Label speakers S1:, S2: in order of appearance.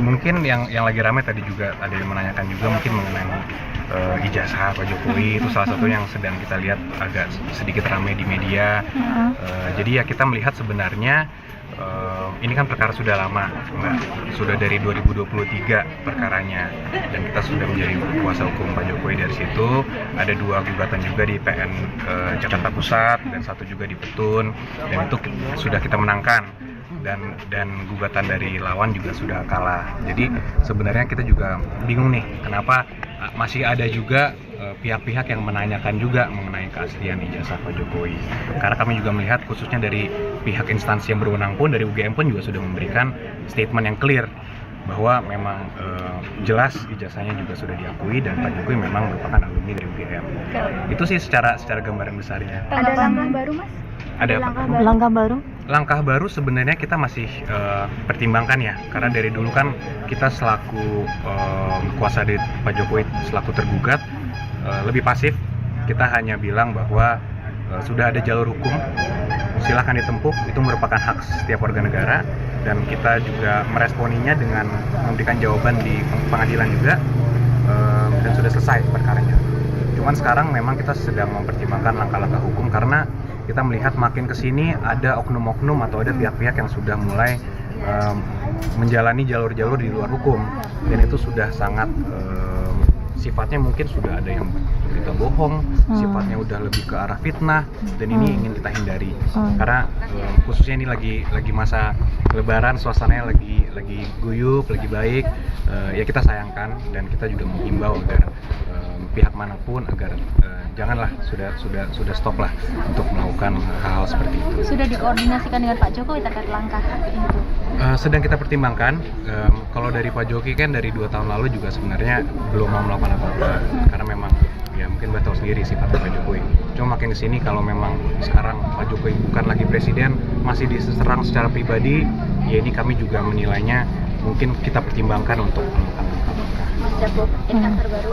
S1: Mungkin yang lagi ramai tadi juga ada yang menanyakan juga mungkin mengenai ijazah Pak Jokowi, itu salah satu yang sedang kita lihat agak sedikit ramai di media. Jadi ya kita melihat sebenarnya ini kan perkara sudah lama, Mbak. Sudah dari 2023 perkaranya, dan kita sudah menjadi kuasa hukum Pak Jokowi. Dari situ ada 2 gugatan juga di PN Jakarta Pusat dan 1 juga di Petun, dan itu sudah kita menangkan. Dan gugatan dari lawan juga sudah kalah. Jadi sebenarnya kita juga bingung nih, kenapa masih ada juga pihak-pihak yang menanyakan juga mengenai keaslian ijazah Pak Jokowi. Karena kami juga melihat khususnya dari pihak instansi yang berwenang pun, dari UGM pun juga sudah memberikan statement yang clear bahwa memang jelas ijazahnya juga sudah diakui dan Pak Jokowi memang merupakan alumni dari UGM. Itu sih secara gambaran besarnya.
S2: Ada langkah baru, Mas?
S1: Ada
S3: Langkah baru?
S1: Langkah baru sebenarnya kita masih pertimbangkan ya, karena dari dulu kan kita selaku kuasa dari Pak Jokowi, selaku tergugat, lebih pasif. Kita hanya bilang bahwa sudah ada jalur hukum, silahkan ditempuh, itu merupakan hak setiap warga negara, dan kita juga meresponinya dengan memberikan jawaban di pengadilan juga, dan sudah selesai perkaranya. Cuman sekarang memang kita sedang mempertimbangkan langkah-langkah hukum, karena kita melihat makin kesini ada oknum-oknum atau ada pihak-pihak yang sudah mulai menjalani jalur-jalur di luar hukum, dan itu sudah sangat sifatnya mungkin sudah ada yang berita bohong, sifatnya udah lebih ke arah fitnah, dan ini ingin kita hindari. Karena khususnya ini lagi masa Lebaran, suasananya lagi guyup, lagi baik, ya kita sayangkan, dan kita juga menghimbau agar pihak manapun agar janganlah, sudah stop lah untuk melakukan hal seperti itu.
S2: Sudah dikoordinasikan dengan Pak Jokowi terkait langkah itu?
S1: Sedang kita pertimbangkan. Kalau dari Pak Jokowi kan dari 2 tahun lalu juga sebenarnya belum mau melakukan apa-apa, karena memang ya mungkin Mbak tahu sendiri sifatnya Pak Jokowi. Cuma makin kesini kalau memang sekarang Pak Jokowi bukan lagi presiden, masih diserang secara pribadi, ya ini kami juga menilainya mungkin kita pertimbangkan untuk melakukan langkah-langkah.
S2: Mas Jabo, ini kan terbaru.